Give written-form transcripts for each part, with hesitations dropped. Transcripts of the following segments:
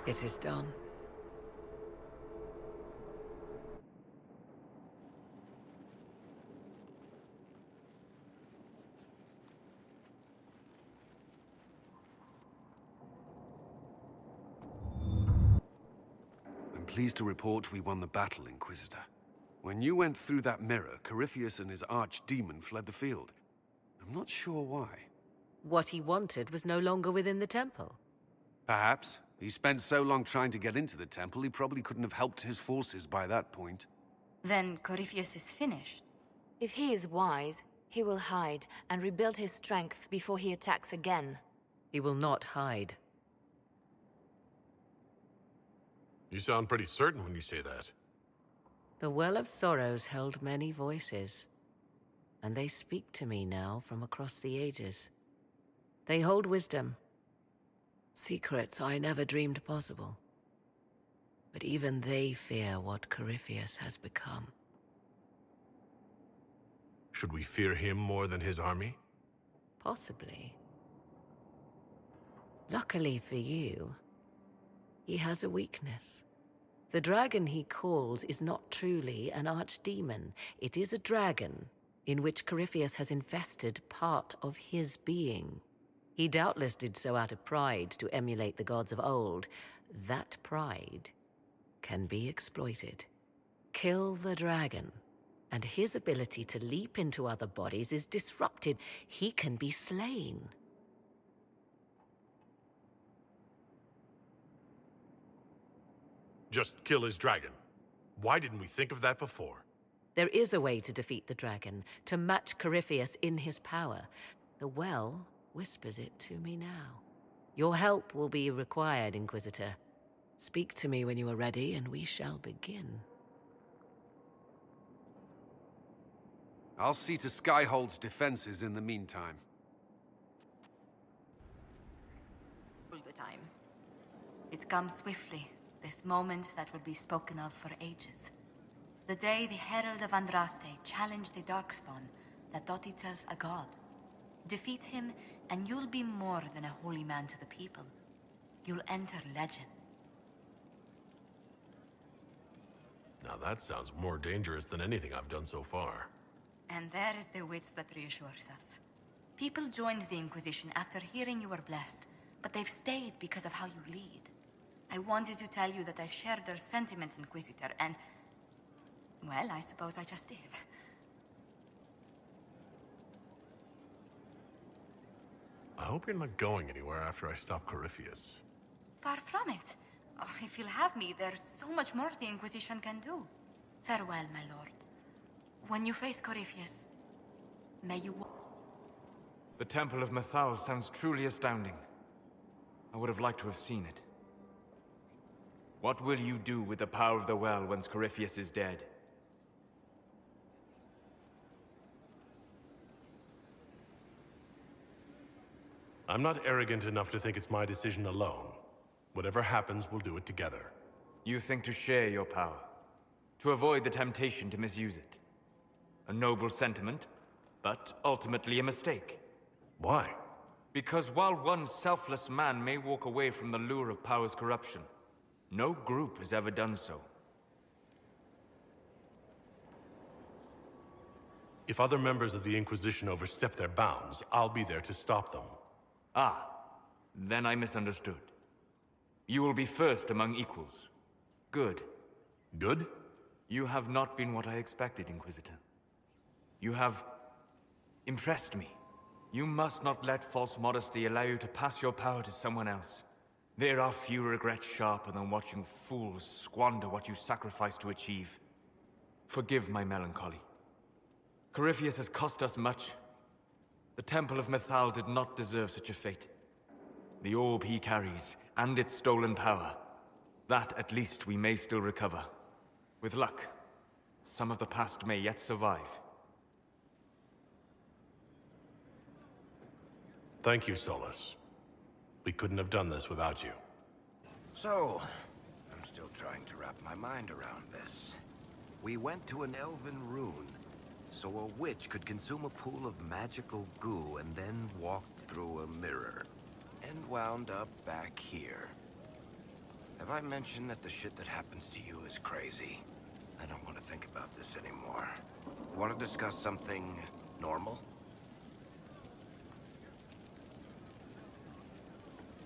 It is done. I'm pleased to report we won the battle, Inquisitor. When you went through that mirror, Corypheus and his archdemon fled the field. I'm not sure why. What he wanted was no longer within the temple. Perhaps. He spent so long trying to get into the temple, he probably couldn't have helped his forces by that point. Then Corypheus is finished. If he is wise, he will hide and rebuild his strength before he attacks again. He will not hide. You sound pretty certain when you say that. The Well of Sorrows held many voices, and they speak to me now from across the ages. They hold wisdom. Secrets I never dreamed possible. But even they fear what Corypheus has become. Should we fear him more than his army? Possibly. Luckily for you, he has a weakness. The dragon he calls is not truly an archdemon. It is a dragon in which Corypheus has invested part of his being. He doubtless did so out of pride to emulate the gods of old. That pride can be exploited. Kill the dragon, and his ability to leap into other bodies is disrupted. He can be slain. Just kill his dragon. Why didn't we think of that before? There is a way to defeat the dragon, to match Corypheus in his power. The well whispers it to me now. Your help will be required, Inquisitor. Speak to me when you are ready, and we shall begin. I'll see to Skyhold's defenses in the meantime. All the time. It comes swiftly, this moment that will be spoken of for ages. The day the Herald of Andraste challenged the Darkspawn that thought itself a god. Defeat him, and you'll be more than a holy man to the people. You'll enter legend. Now that sounds more dangerous than anything I've done so far. And there is the wits that reassures us. People joined the Inquisition after hearing you were blessed, but they've stayed because of how you lead. I wanted to tell you that I shared their sentiments, Inquisitor, and... well, I suppose I just did. I hope you're not going anywhere after I stop Corypheus. Far from it. Oh, if you'll have me, there's so much more the Inquisition can do. Farewell, my lord. When you face Corypheus, may you... The Temple of Mythal sounds truly astounding. I would have liked to have seen it. What will you do with the power of the well once Corypheus is dead? I'm not arrogant enough to think it's my decision alone. Whatever happens, we'll do it together. You think to share your power, to avoid the temptation to misuse it. A noble sentiment, but ultimately a mistake. Why? Because while one selfless man may walk away from the lure of power's corruption, no group has ever done so. If other members of the Inquisition overstep their bounds, I'll be there to stop them. Ah, then I misunderstood. You will be first among equals. Good. Good? You have not been what I expected, Inquisitor. You have impressed me. You must not let false modesty allow you to pass your power to someone else. There are few regrets sharper than watching fools squander what you sacrifice to achieve. Forgive my melancholy. Corypheus has cost us much. The Temple of Mythal did not deserve such a fate. The orb he carries, and its stolen power, that at least we may still recover. With luck, some of the past may yet survive. Thank you, Solus. We couldn't have done this without you. So, I'm still trying to wrap my mind around this. We went to an elven rune, so a witch could consume a pool of magical goo and then walked through a mirror, and wound up back here. Have I mentioned that the shit that happens to you is crazy? I don't want to think about this anymore. Want to discuss something normal?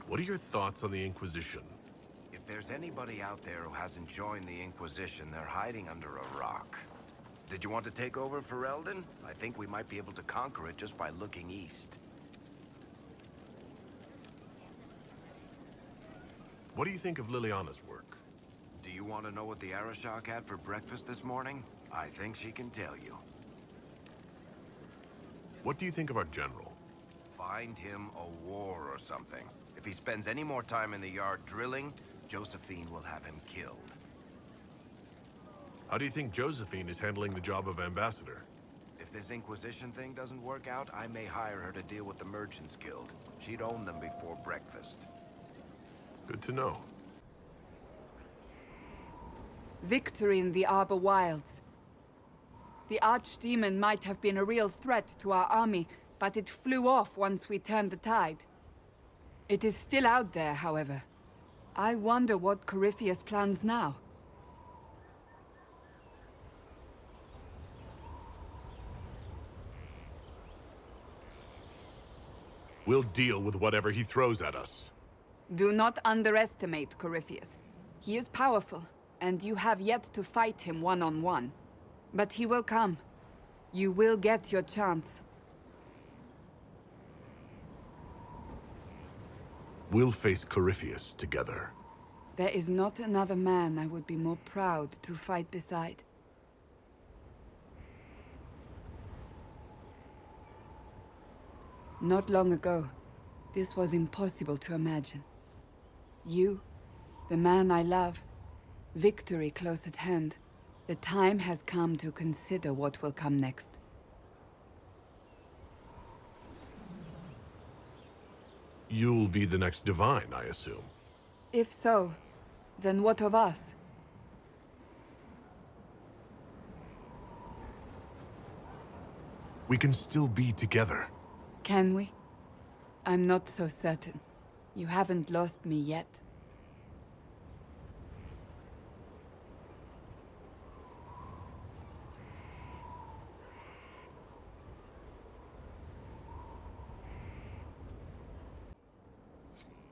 What are your thoughts on the Inquisition? If there's anybody out there who hasn't joined the Inquisition, they're hiding under a rock. Did you want to take over for Eldon? I think we might be able to conquer it just by looking east. What do you think of Liliana's work? Do you want to know what the Arashok had for breakfast this morning? I think she can tell you. What do you think of our general? Find him a war or something. If he spends any more time in the yard drilling, Josephine will have him killed. How do you think Josephine is handling the job of ambassador? If this Inquisition thing doesn't work out, I may hire her to deal with the Merchants Guild. She'd own them before breakfast. Good to know. Victory in the Arbor Wilds. The Archdemon might have been a real threat to our army, but it flew off once we turned the tide. It is still out there, however. I wonder what Corypheus plans now. We'll deal with whatever he throws at us. Do not underestimate Corypheus. He is powerful, and you have yet to fight him one-on-one. But he will come. You will get your chance. We'll face Corypheus together. There is not another man I would be more proud to fight beside. Not long ago, this was impossible to imagine. You, the man I love, victory close at hand. The time has come to consider what will come next. You'll be the next Divine, I assume. If so, then what of us? We can still be together. Can we? I'm not so certain. You haven't lost me yet.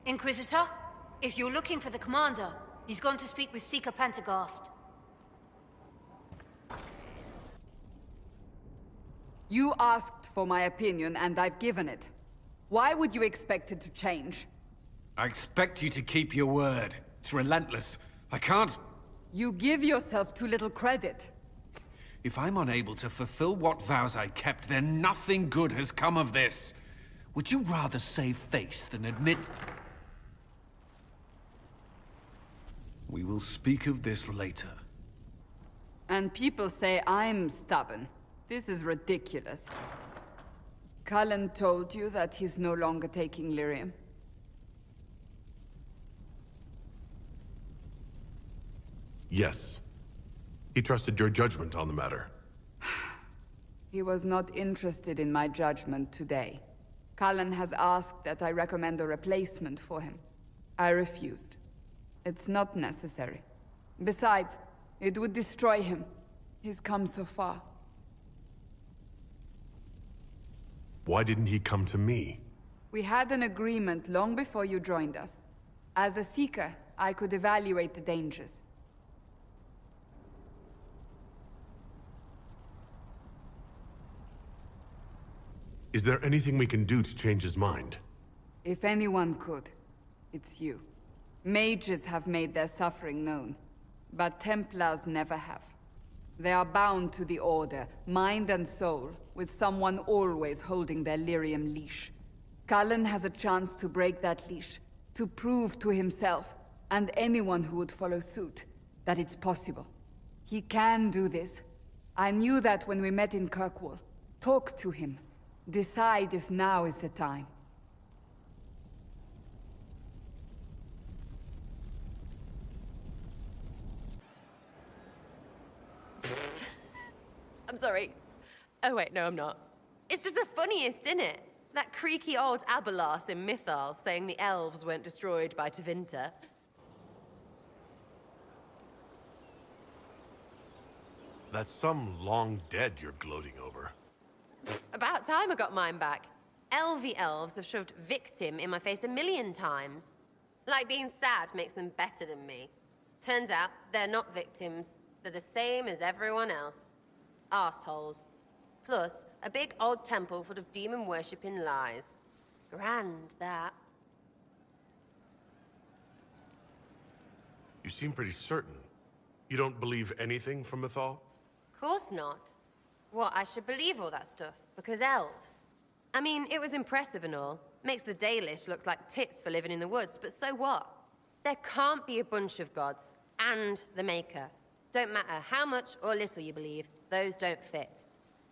Inquisitor, if you're looking for the commander, he's gone to speak with Seeker Pentecost. You asked for my opinion, and I've given it. Why would you expect it to change? I expect you to keep your word. It's relentless. I can't... You give yourself too little credit. If I'm unable to fulfill what vows I kept, then nothing good has come of this. Would you rather save face than admit... We will speak of this later. And people say I'm stubborn. This is ridiculous. Cullen told you that he's no longer taking lyrium. Yes. He trusted your judgment on the matter. He was not interested in my judgment today. Cullen has asked that I recommend a replacement for him. I refused. It's not necessary. Besides, it would destroy him. He's come so far. Why didn't he come to me? We had an agreement long before you joined us. As a Seeker, I could evaluate the dangers. Is there anything we can do to change his mind? If anyone could, it's you. Mages have made their suffering known, but Templars never have. They are bound to the Order, mind and soul, with someone always holding their lyrium leash. Cullen has a chance to break that leash, to prove to himself, and anyone who would follow suit, that it's possible. He can do this. I knew that when we met in Kirkwall. Talk to him. Decide if now is the time. I'm sorry. Oh wait, no I'm not. It's just the funniest, isn't it? That creaky old Abelas in Mythal saying the elves weren't destroyed by Tevinter. That's some long dead you're gloating over. About time I got mine back. Elvie elves have shoved victim in my face 1,000,000 times. Like being sad makes them better than me. Turns out they're not victims. They're the same as everyone else. Arseholes. Plus, a big old temple full of demon-worshipping lies. Grand, that. You seem pretty certain. You don't believe anything from Mythal? Course not. What, I should believe all that stuff? Because elves? I mean, it was impressive and all. Makes the Dalish look like tits for living in the woods, but so what? There can't be a bunch of gods, and the Maker. Don't matter how much or little you believe, those don't fit.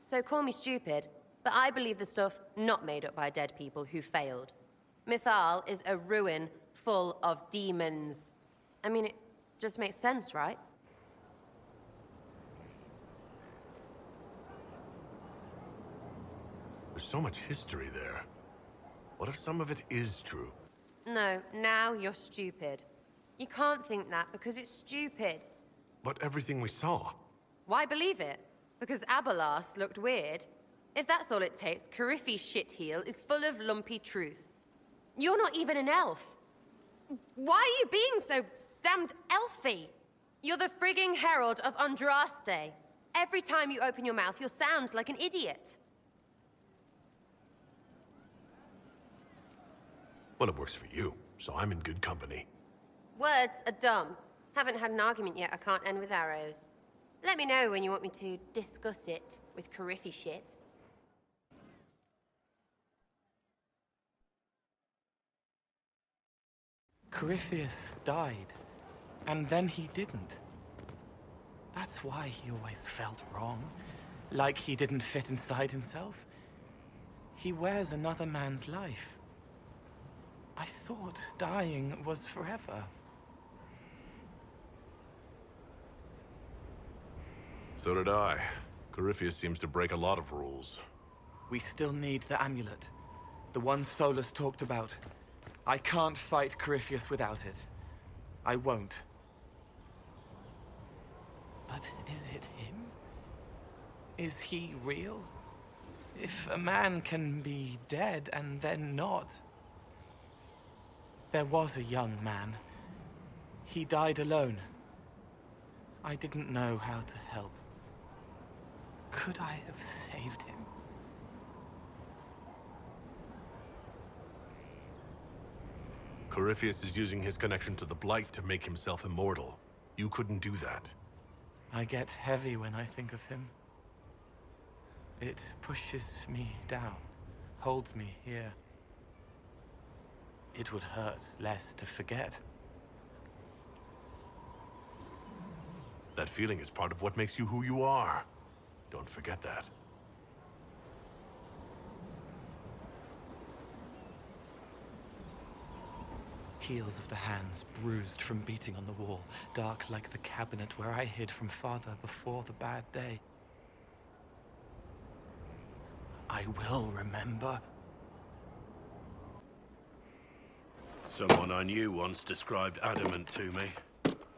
So call me stupid, but I believe the stuff not made up by dead people who failed. Mythal is a ruin full of demons. I mean, it just makes sense, right? There's so much history there. What if some of it is true? No, now you're stupid. You can't think that because it's stupid. But everything we saw. Why believe it? Because Abelas looked weird? If that's all it takes, Cariffi's shitheel is full of lumpy truth. You're not even an elf. Why are you being so damned elfy? You're the frigging herald of Andraste. Every time you open your mouth, you'll sound like an idiot. Well, it works for you, so I'm in good company. Words are dumb. Haven't had an argument yet I can't end with arrows. Let me know when you want me to discuss it with Cariffi shit. Corypheus died, and then he didn't. That's why he always felt wrong, like he didn't fit inside himself. He wears another man's life. I thought dying was forever. So did I. Corypheus seems to break a lot of rules. We still need the amulet, the one Solus talked about. I can't fight Corypheus without it. I won't. But is it him? Is he real? If a man can be dead and then not... There was a young man. He died alone. I didn't know how to help. Could I have saved him? Corypheus is using his connection to the Blight to make himself immortal. You couldn't do that. I get heavy when I think of him. It pushes me down, holds me here. It would hurt less to forget. That feeling is part of what makes you who you are. Don't forget that. Heels of the hands bruised from beating on the wall, dark like the cabinet where I hid from Father before the bad day. I will remember. Someone I knew once described adamant to me.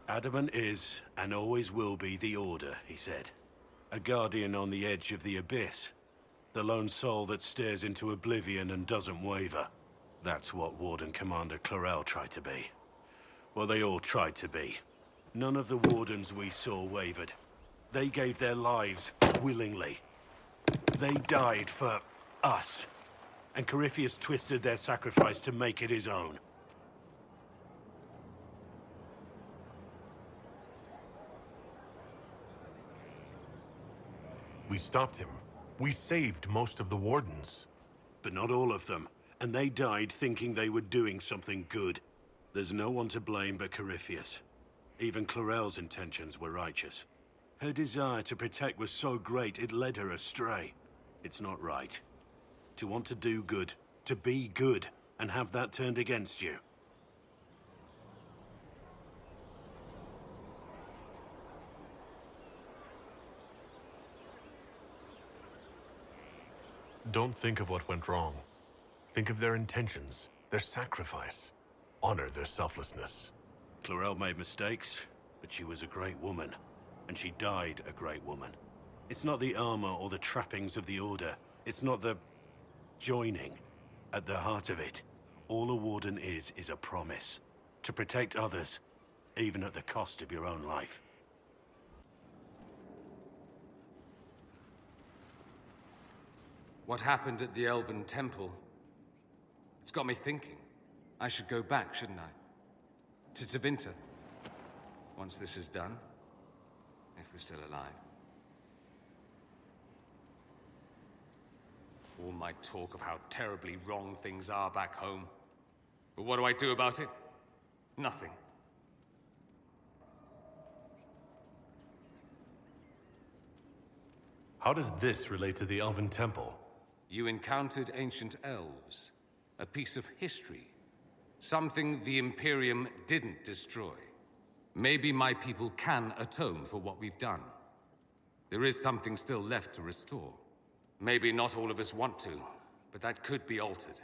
Adamant is, and always will be, the Order, he said. A guardian on the edge of the abyss. The lone soul that stares into oblivion and doesn't waver. That's what Warden Commander Clarel tried to be. Well, they all tried to be. None of the Wardens we saw wavered. They gave their lives willingly. They died for us. And Corypheus twisted their sacrifice to make it his own. We stopped him. We saved most of the Wardens. But not all of them. And they died thinking they were doing something good. There's no one to blame but Corypheus. Even Clarel's intentions were righteous. Her desire to protect was so great it led her astray. It's not right. To want to do good, to be good, and have that turned against you. Don't think of what went wrong. Think of their intentions, their sacrifice. Honor their selflessness. Clarel made mistakes, but she was a great woman. and she died a great woman. It's not the armor or the trappings of the Order. It's not the joining. At the heart of it, all a Warden is a promise. To protect others, even at the cost of your own life. What happened at the Elven Temple? It's got me thinking. I should go back, shouldn't I? To Tevinter. Once this is done. If we're still alive. All my talk of how terribly wrong things are back home. But what do I do about it? Nothing. How does this relate to the Elven Temple? You encountered ancient elves. A piece of history. Something the Imperium didn't destroy. Maybe my people can atone for what we've done. There is something still left to restore. Maybe not all of us want to, but that could be altered.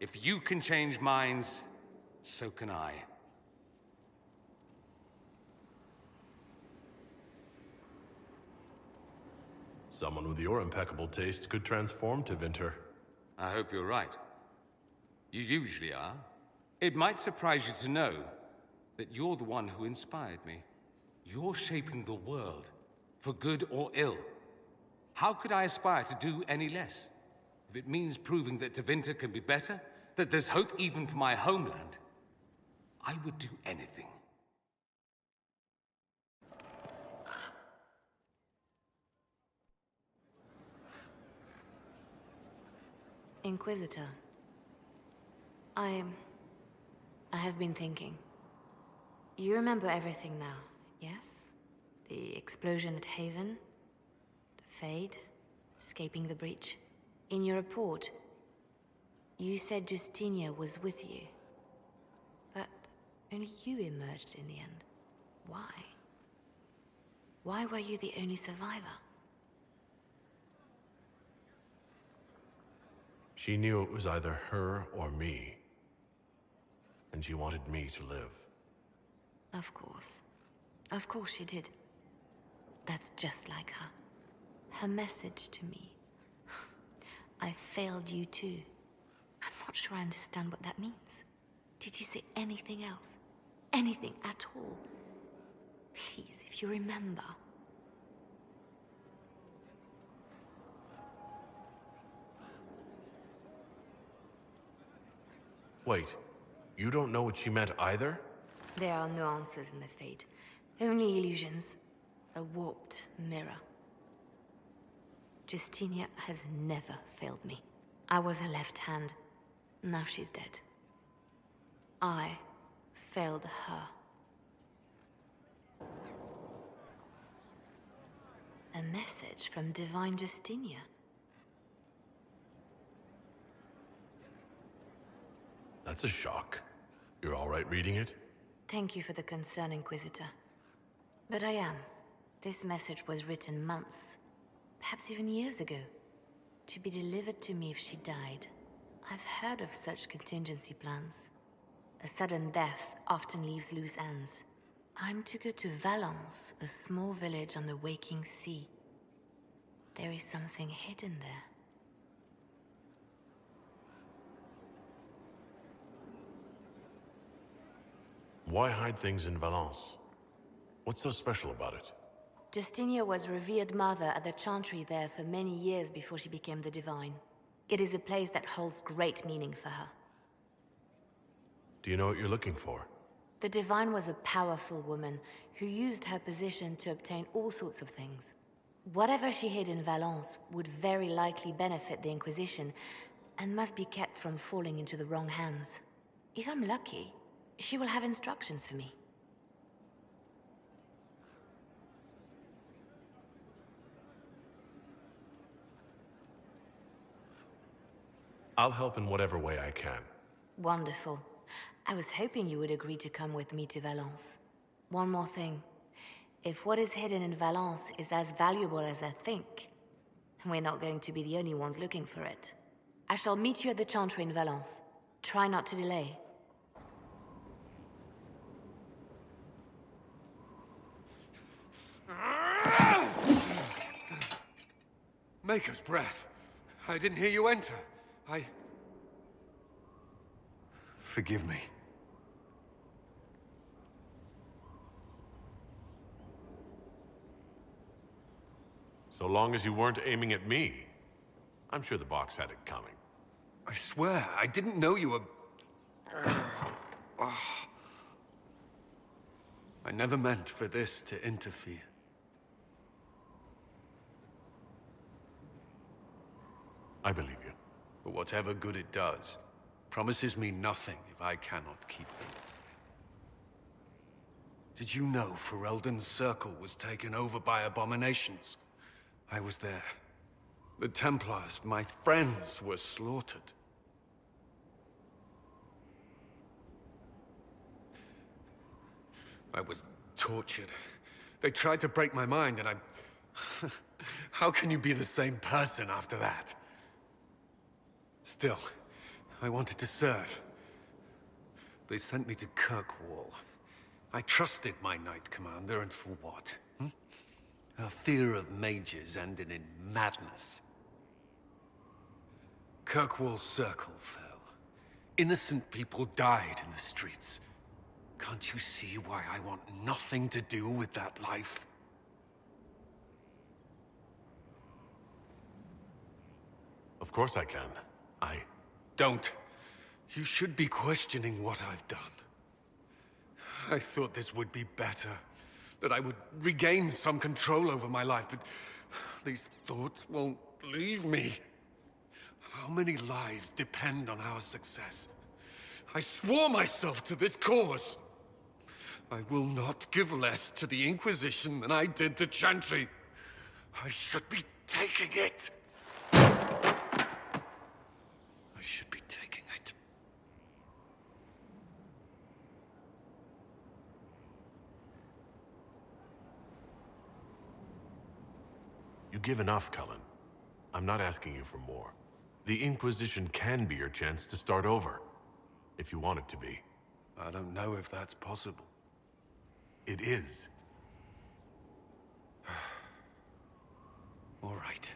If you can change minds, so can I. Someone with your impeccable taste could transform Tevinter. I hope you're right. You usually are. It might surprise you to know that you're the one who inspired me. You're shaping the world, for good or ill. How could I aspire to do any less? If it means proving that Tevinter can be better, that there's hope even for my homeland, I would do anything. Inquisitor. I have been thinking. You remember everything now, yes? The explosion at Haven, the Fade, escaping the breach. In your report, you said Justinia was with you. But only you emerged in the end. Why? Why were you the only survivor? She knew it was either her or me. And she wanted me to live. Of course. Of course she did. That's just like her. Her message to me. I failed you too. I'm not sure I understand what that means. Did you say anything else? Anything at all? Please, if you remember. Wait, you don't know what she meant either? There are no answers in the Fate. Only illusions. A warped mirror. Justinia has never failed me. I was her left hand. Now she's dead. I failed her. A message from Divine Justinia. That's a shock. You're all right reading it? Thank you for the concern, Inquisitor. But I am. This message was written months, perhaps even years ago, to be delivered to me if she died. I've heard of such contingency plans. A sudden death often leaves loose ends. I'm to go to Valence, a small village on the waking sea. There is something hidden there. Why hide things in Valence? What's so special about it? Justinia was revered mother at the Chantry there for many years before she became the Divine. It is a place that holds great meaning for her. Do you know what you're looking for? The Divine was a powerful woman who used her position to obtain all sorts of things. Whatever she hid in Valence would very likely benefit the Inquisition and must be kept from falling into the wrong hands. If I'm lucky, she will have instructions for me. I'll help in whatever way I can. Wonderful. I was hoping you would agree to come with me to Valence. One more thing. If what is hidden in Valence is as valuable as I think, we're not going to be the only ones looking for it. I shall meet you at the Chantry in Valence. Try not to delay. Maker's breath. I didn't hear you enter. Forgive me. So long as you weren't aiming at me, I'm sure the box had it coming. I swear, I didn't know you were... I never meant for this to interfere. I believe you. But whatever good it does, promises me nothing if I cannot keep them. Did you know Ferelden's circle was taken over by abominations? I was there. The Templars, my friends, were slaughtered. I was tortured. They tried to break my mind, and I... How can you be the same person after that? Still, I wanted to serve. They sent me to Kirkwall. I trusted my Knight Commander, and for what? Her fear of mages ended in madness. Kirkwall's circle fell. Innocent people died in the streets. Can't you see why I want nothing to do with that life? Of course I can. Don't. You should be questioning what I've done. I thought this would be better. That I would regain some control over my life, but these thoughts won't leave me. How many lives depend on our success? I swore myself to this cause. I will not give less to the Inquisition than I did to Chantry. I should be taking it. I should be taking it. You give enough, Cullen. I'm not asking you for more. The Inquisition can be your chance to start over, if you want it to be. I don't know if that's possible. It is. All right.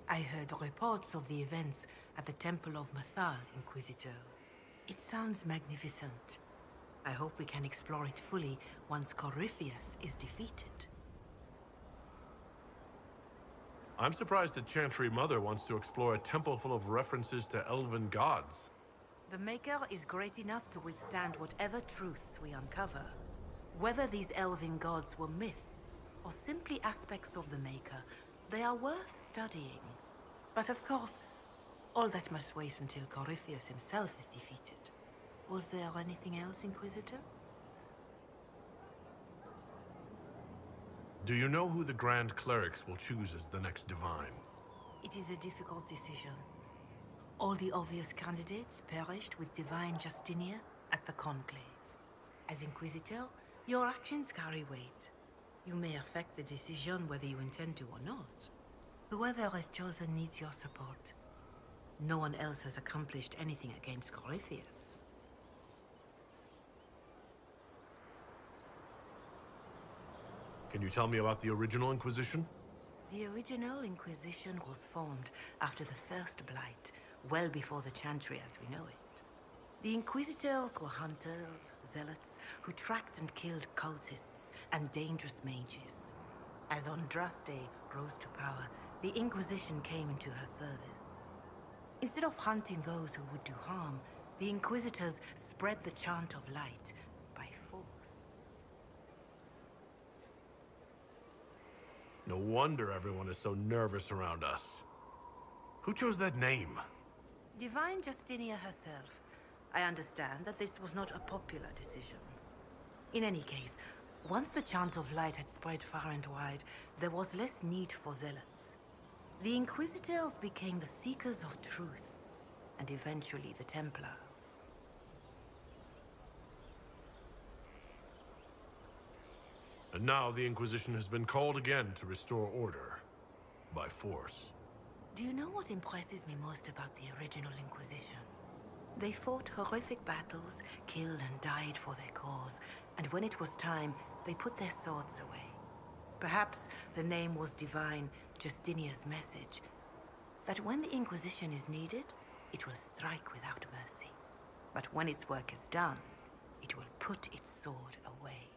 I heard reports of the events at the Temple of Mathal, Inquisitor. It sounds magnificent. I hope we can explore it fully once Corypheus is defeated. I'm surprised that Chantry Mother wants to explore a temple full of references to elven gods. The Maker is great enough to withstand whatever truths we uncover. Whether these elven gods were myths, or simply aspects of the Maker, they are worth studying. But of course, all that must wait until Corypheus himself is defeated. Was there anything else, Inquisitor? Do you know who the Grand Clerics will choose as the next Divine? It is a difficult decision. All the obvious candidates perished with Divine Justinia at the Conclave. As Inquisitor, your actions carry weight. You may affect the decision whether you intend to or not. Whoever is chosen needs your support. No one else has accomplished anything against Corypheus. Can you tell me about the original Inquisition? The original Inquisition was formed after the First Blight, well before the Chantry as we know it. The Inquisitors were hunters, zealots, who tracked and killed cultists and dangerous mages. As Andraste rose to power, the Inquisition came into her service. Instead of hunting those who would do harm, the Inquisitors spread the chant of light by force. No wonder everyone is so nervous around us. Who chose that name? Divine Justinia herself. I understand that this was not a popular decision. In any case, once the chant of light had spread far and wide, there was less need for zealots. The Inquisitors became the seekers of truth, and eventually the Templars. And now the Inquisition has been called again to restore order. By force. Do you know what impresses me most about the original Inquisition? They fought horrific battles, killed and died for their cause, and when it was time, they put their swords away. Perhaps the name was divine, Justinia's message, that when the Inquisition is needed, it will strike without mercy. But when its work is done, it will put its sword away.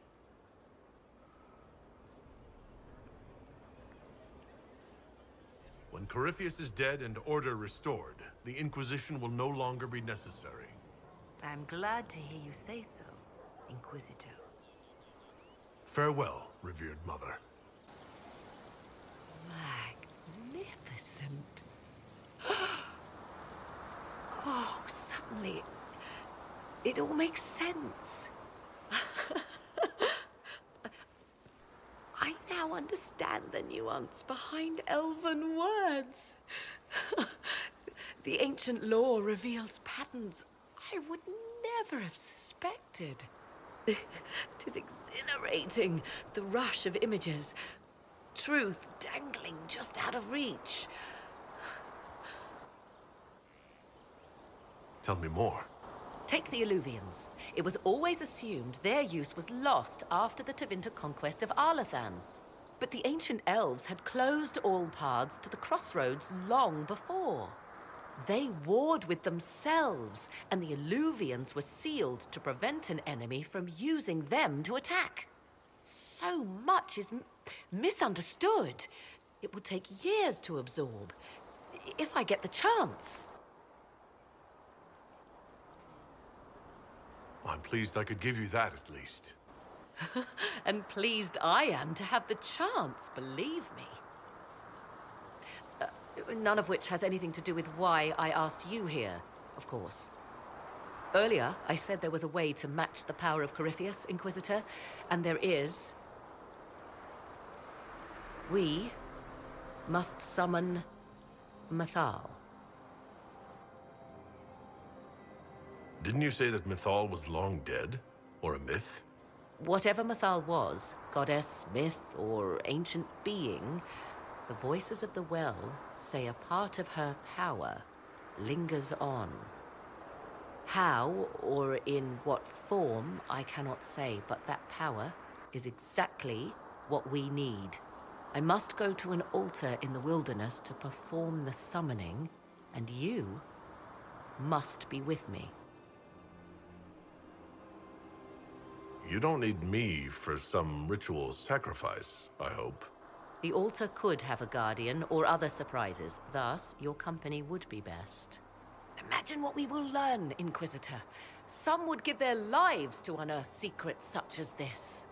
When Corypheus is dead and order restored, the Inquisition will no longer be necessary. I'm glad to hear you say so, Inquisitor. Farewell, revered mother. Magnificent. Oh, suddenly, it all makes sense. I now understand the nuance behind elven words. The ancient lore reveals patterns I would never have suspected. It is exhilarating, the rush of images, truth dangling just out of reach. Tell me more. Take the Illuvians. It was always assumed their use was lost after the Tevinter conquest of Arlathan. But the ancient elves had closed all paths to the crossroads long before. They warred with themselves, and the Illuvians were sealed to prevent an enemy from using them to attack. So much is misunderstood. It will take years to absorb, if I get the chance. I'm pleased I could give you that at least. And pleased I am to have the chance, believe me. None of which has anything to do with why I asked you here, of course. Earlier, I said there was a way to match the power of Corypheus, Inquisitor, and there is. We must summon Mythal. Didn't you say that Mythal was long dead? Or a myth? Whatever Mythal was, goddess, myth, or ancient being, the voices of the well say a part of her power lingers on. How, or in what form, I cannot say, but that power is exactly what we need. I must go to an altar in the wilderness to perform the summoning, and you must be with me. You don't need me for some ritual sacrifice, I hope. The altar could have a guardian or other surprises, thus your company would be best. Imagine what we will learn, Inquisitor. Some would give their lives to unearth secrets such as this.